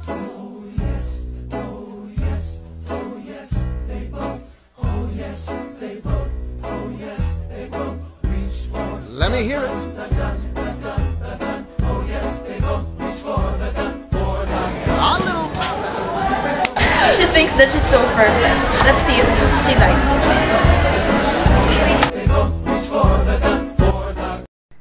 Let me hear it. A little. She thinks that she's so perfect. Let's see if she likes it.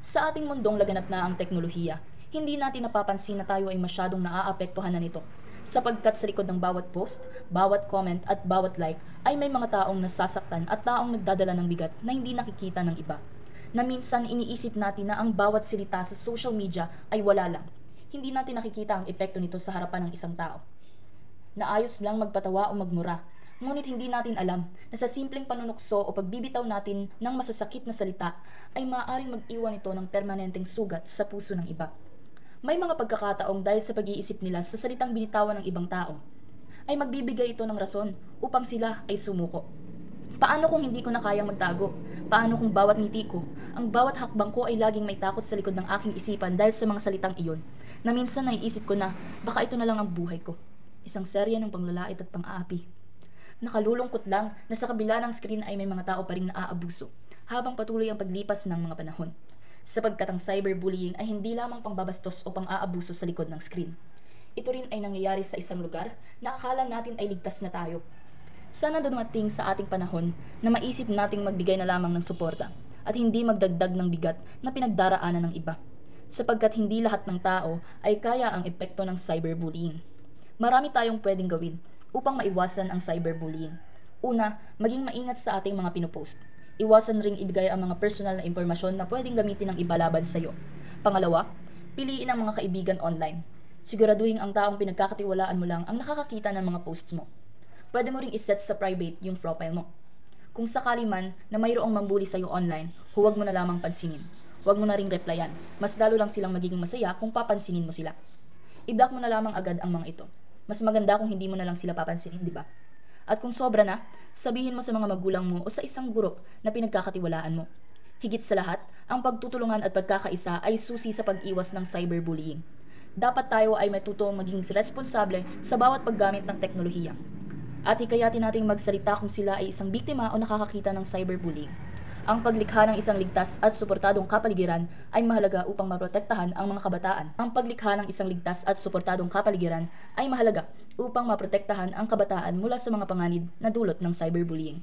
Sa ating mundong laganap na ang teknolohiya, hindi natin napapansin na tayo ay masyadong naaapektuhan na nito. Sapagkat sa likod ng bawat post, bawat comment at bawat like ay may mga taong nasasaktan at taong nagdadala ng bigat na hindi nakikita ng iba. Na minsan iniisip natin na ang bawat salita sa social media ay wala lang. Hindi natin nakikita ang epekto nito sa harapan ng isang tao. Naayos lang magpatawa o magmura, ngunit hindi natin alam na sa simpleng panunukso o pagbibitaw natin ng masasakit na salita ay maaaring mag-iwan ito ng permanenteng sugat sa puso ng iba. May mga pagkakataong dahil sa pag-iisip nila sa salitang binitawan ng ibang tao, ay magbibigay ito ng rason upang sila ay sumuko. Paano kung hindi ko na kayang magtago? Paano kung bawat ngiti ko, ang bawat hakbang ko ay laging may takot sa likod ng aking isipan dahil sa mga salitang iyon, na minsan naiisip ko na baka ito na lang ang buhay ko. Isang serya ng panglalait at pang-aapi. Nakalulungkot lang na sa kabila ng screen ay may mga tao pa ring naaabuso habang patuloy ang paglipas ng mga panahon. Sapagkat ang cyberbullying ay hindi lamang pangbabastos o pang-aabuso sa likod ng screen. Ito rin ay nangyayari sa isang lugar na akala natin ay ligtas na tayo. Sana dumating sa ating panahon na maisip nating magbigay na lamang ng suporta at hindi magdagdag ng bigat na pinagdaraanan ng iba. Sapagkat hindi lahat ng tao ay kaya ang epekto ng cyberbullying. Marami tayong pwedeng gawin upang maiwasan ang cyberbullying. Una, maging maingat sa ating mga pinopost. Iwasan ring ibigay ang mga personal na impormasyon na pwedeng gamitin ng iba laban sa iyo. Pangalawa, piliin ang mga kaibigan online. Siguraduhin ang taong pinagkakatiwalaan mo lang ang nakakakita ng mga posts mo. Pwede mo ring iset sa private yung profile mo. Kung sakali man na mayroong mambuli sa'yo online, huwag mo na lamang pansinin. Huwag mo na ring replyan. Mas lalo lang silang magiging masaya kung papansinin mo sila. I-block mo na lamang agad ang mga ito. Mas maganda kung hindi mo na lang sila papansinin, di ba? At kung sobra na, sabihin mo sa mga magulang mo o sa isang guro na pinagkakatiwalaan mo. Higit sa lahat, ang pagtutulungan at pagkakaisa ay susi sa pag-iwas ng cyberbullying. Dapat tayo ay matutong maging responsable sa bawat paggamit ng teknolohiya. At hikayatin nating magsalita kung sila ay isang biktima o nakakakita ng cyberbullying. Ang paglikha ng isang ligtas at suportadong kapaligiran ay mahalaga upang maprotektahan ang mga kabataan. Ang paglikha ng isang ligtas at suportadong kapaligiran ay mahalaga upang maprotektahan ang kabataan mula sa mga panganib na dulot ng cyberbullying.